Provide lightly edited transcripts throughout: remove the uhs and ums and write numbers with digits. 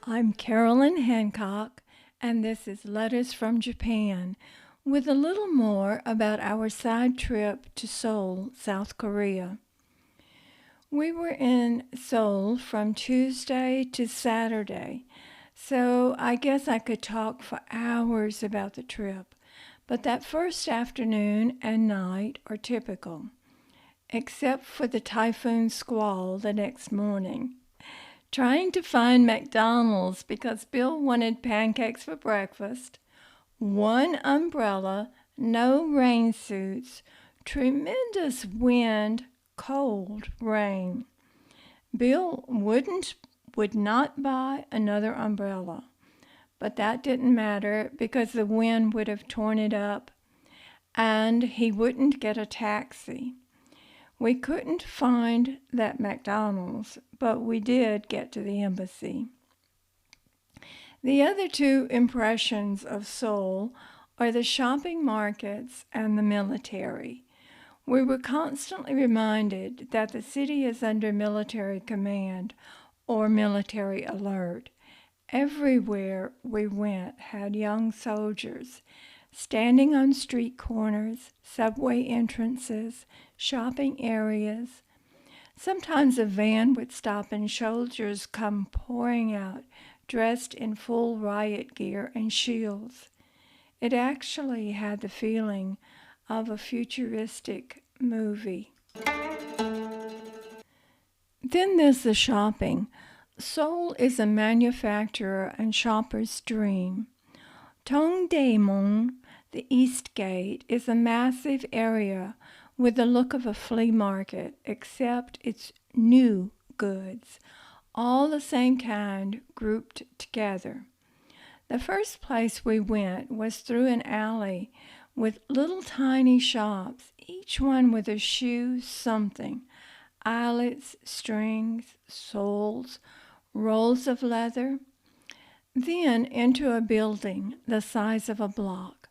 I'm Carolyn Hancock, and this is Letters from Japan, with a little more about our side trip to Seoul, South Korea. We were in Seoul from Tuesday to Saturday, so I guess I could talk for hours about the trip, but that first afternoon and night are typical, except for the typhoon squall the next morning. Trying to find McDonald's because Bill wanted pancakes for breakfast, one umbrella, no rain suits, tremendous wind, cold rain. Bill would not buy another umbrella, but that didn't matter because the wind would have torn it up and he wouldn't get a taxi. We couldn't find that McDonald's, but we did get to the embassy. The other two impressions of Seoul are the shopping markets and the military. We were constantly reminded that the city is under military command or military alert. Everywhere we went had young soldiers standing on street corners, subway entrances, shopping areas. Sometimes a van would stop and soldiers come pouring out, dressed in full riot gear and shields. It actually had the feeling of a futuristic movie. Then there's the shopping. Seoul is a manufacturer and shopper's dream. Tongdaemun, the East Gate, is a massive area with the look of a flea market, except it's new goods, all the same kind grouped together. The first place we went was through an alley with little tiny shops, each one with a shoe something, eyelets, strings, soles, rolls of leather. Then into a building the size of a block.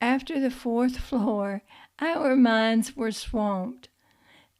After the fourth floor, our minds were swamped.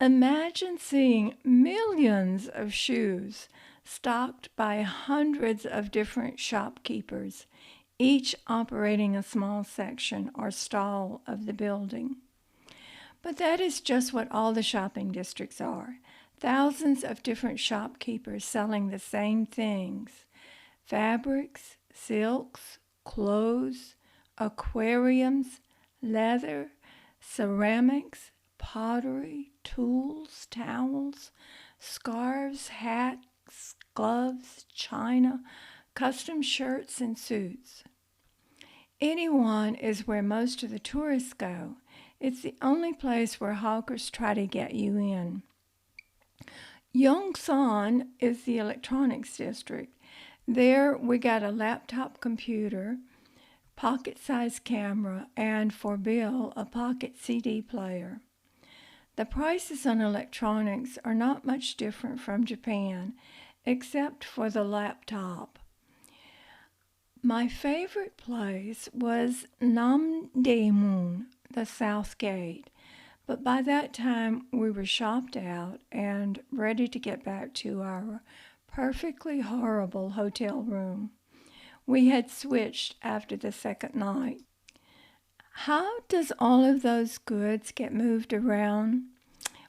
Imagine seeing millions of shoes stocked by hundreds of different shopkeepers, each operating a small section or stall of the building. But that is just what all the shopping districts are. Thousands of different shopkeepers selling the same things. Fabrics, silks, clothes, aquariums, leather, ceramics, pottery, tools, towels, scarves, hats, gloves, china, custom shirts, and suits. Anyone is where most of the tourists go. It's the only place where hawkers try to get you in. Yongsan is the electronics district. There we got a laptop computer, pocket-sized camera, and for Bill, a pocket CD player. The prices on electronics are not much different from Japan, except for the laptop. My favorite place was Namdaemun, the South Gate, but by that time we were shopped out and ready to get back to our perfectly horrible hotel room. We had switched after the second night. How does all of those goods get moved around?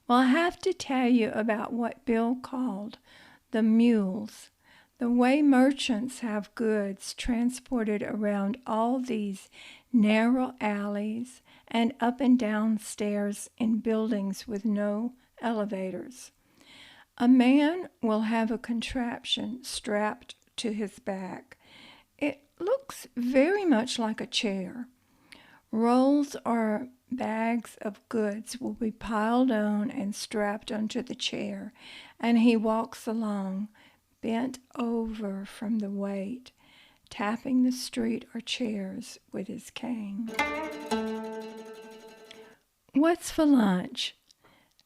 Well, I have to tell you about what Bill called the mules. The way merchants have goods transported around all these narrow alleys and up and down stairs in buildings with no elevators. A man will have a contraption strapped to his back. It looks very much like a chair. Rolls or bags of goods will be piled on and strapped onto the chair, and he walks along, bent over from the weight, tapping the street or chairs with his cane. What's for lunch?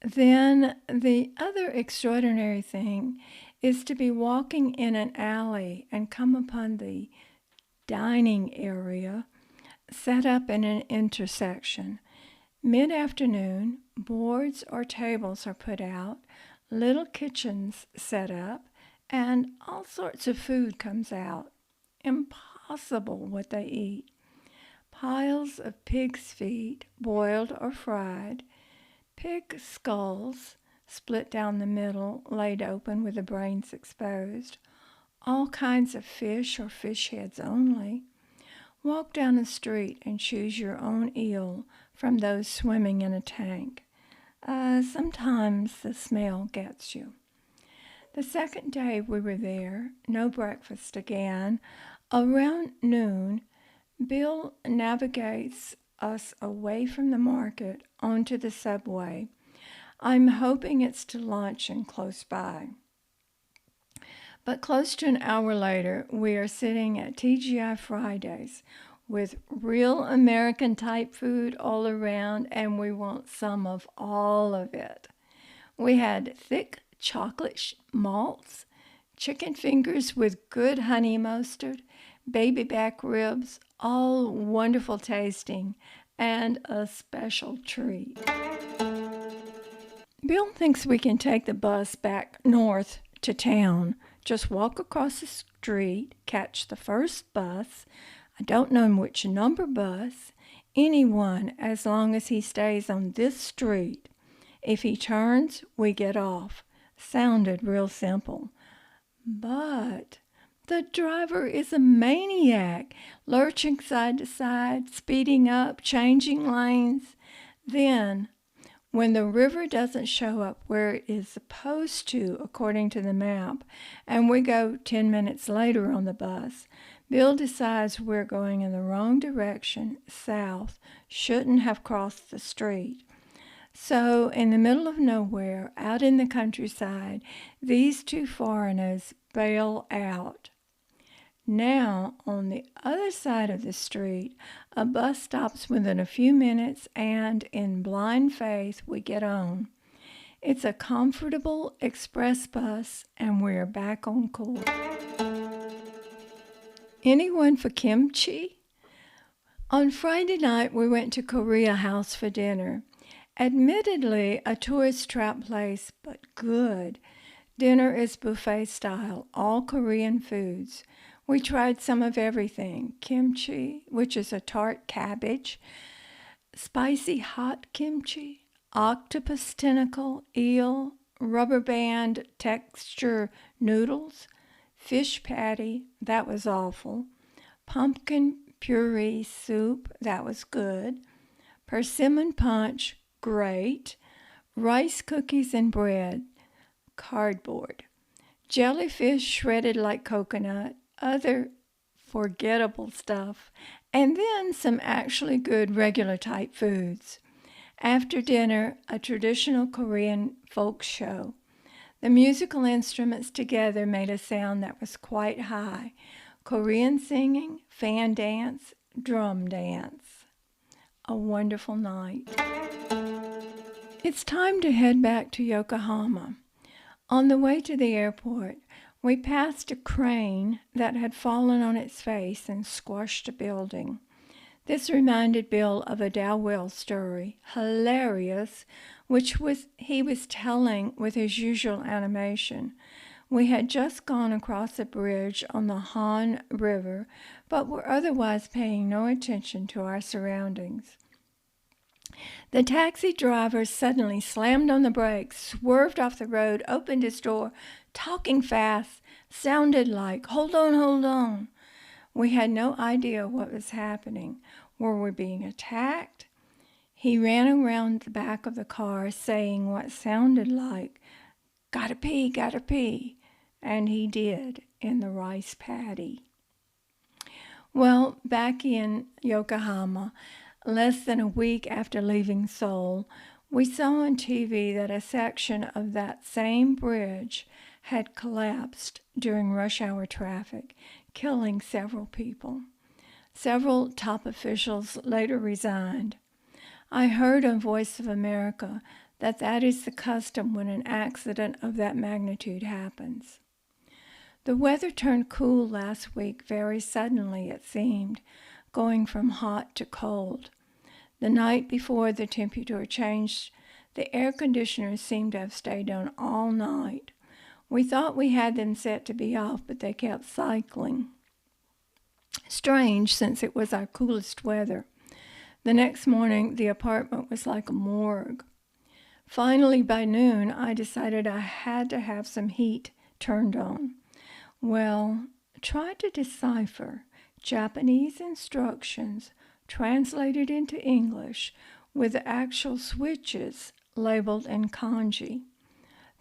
Then the other extraordinary thing is to be walking in an alley and come upon the dining area set up in an intersection. Mid-afternoon, boards or tables are put out, little kitchens set up, and all sorts of food comes out. Impossible what they eat. Piles of pig's feet, boiled or fried, pig skulls, split down the middle, laid open with the brains exposed, all kinds of fish or fish heads only. Walk down the street and choose your own eel from those swimming in a tank. Sometimes the smell gets you. The second day we were there, no breakfast again. Around noon, Bill navigates us away from the market onto the subway. I'm hoping it's to luncheon close by. But close to an hour later, we are sitting at TGIFridays with real American type food all around, and we want some of all of it. We had thick chocolate malts, chicken fingers with good honey mustard, baby back ribs, all wonderful tasting, and a special treat. Bill thinks we can take the bus back north to town. Just walk across the street, catch the first bus. I don't know which number bus. Anyone, as long as he stays on this street. If he turns, we get off. Sounded real simple. But the driver is a maniac, lurching side to side, speeding up, changing lanes. Then, when the river doesn't show up where it is supposed to according to the map, and we go 10 minutes later on the bus, Bill decides we're going in the wrong direction, south, shouldn't have crossed the street. So, in the middle of nowhere, out in the countryside, these two foreigners bail out. Now, on the other side of the street, a bus stops within a few minutes, and in blind faith, we get on. It's a comfortable express bus, and we're back on course. Anyone for kimchi? On Friday night, we went to Korea House for dinner. Admittedly, a tourist trap place, but good. Dinner is buffet style, all Korean foods. We tried some of everything. Kimchi, which is a tart cabbage, spicy hot kimchi, octopus tentacle, eel, rubber band texture noodles, fish patty, that was awful, pumpkin puree soup, that was good, persimmon punch, great, rice cookies and bread, cardboard, jellyfish shredded like coconut, other forgettable stuff, and then some actually good regular type foods. After dinner, a traditional Korean folk show. The musical instruments together made a sound that was quite high. Korean singing, fan dance, drum dance. A wonderful night. It's time to head back to Yokohama. On the way to the airport, we passed a crane that had fallen on its face and squashed a building. This reminded Bill of a Dowell story, hilarious, which he was telling with his usual animation. We had just gone across a bridge on the Han River, but were otherwise paying no attention to our surroundings. The taxi driver suddenly slammed on the brakes, swerved off the road, opened his door, talking fast, sounded like, "Hold on, hold on." We had no idea what was happening. Were we being attacked? He ran around the back of the car saying what sounded like, "Gotta pee," and he did in the rice paddy. Well, back in Yokohama, less than a week after leaving Seoul, we saw on TV that a section of that same bridge had collapsed during rush hour traffic, killing several people. Several top officials later resigned. I heard on Voice of America that is the custom when an accident of that magnitude happens. The weather turned cool last week very suddenly, it seemed, going from hot to cold. The night before the temperature changed, the air conditioners seemed to have stayed on all night. We thought we had them set to be off, but they kept cycling. Strange, since it was our coolest weather. The next morning, the apartment was like a morgue. Finally, by noon, I decided I had to have some heat turned on. Well, try to decipher Japanese instructions translated into English with the actual switches labeled in kanji.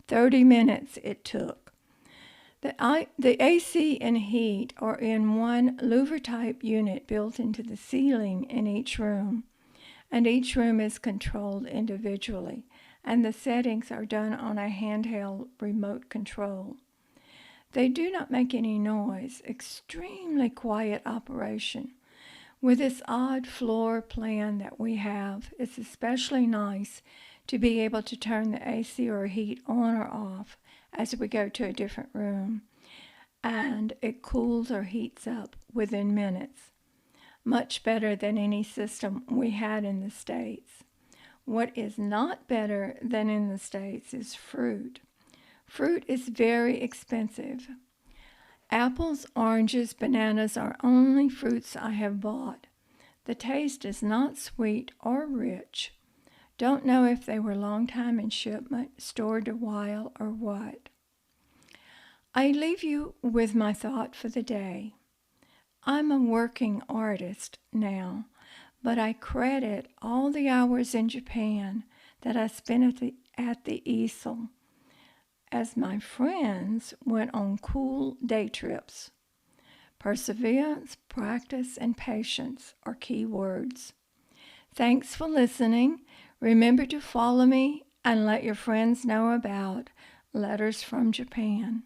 30 minutes it took. The AC and heat are in one louver-type unit built into the ceiling in each room, and each room is controlled individually, and the settings are done on a handheld remote control. They do not make any noise, extremely quiet operation. With this odd floor plan that we have, it's especially nice to be able to turn the AC or heat on or off as we go to a different room, and it cools or heats up within minutes. Much better than any system we had in the States. What is not better than in the States is fruit. Fruit is very expensive. Apples, oranges, bananas are only fruits I have bought. The taste is not sweet or rich. Don't know if they were long time in shipment, stored a while, or what. I leave you with my thought for the day. I'm a working artist now, but I credit all the hours in Japan that I spent at the easel, as my friends went on cool day trips. Perseverance, practice, and patience are key words. Thanks for listening. Remember to follow me and let your friends know about Letters from Japan.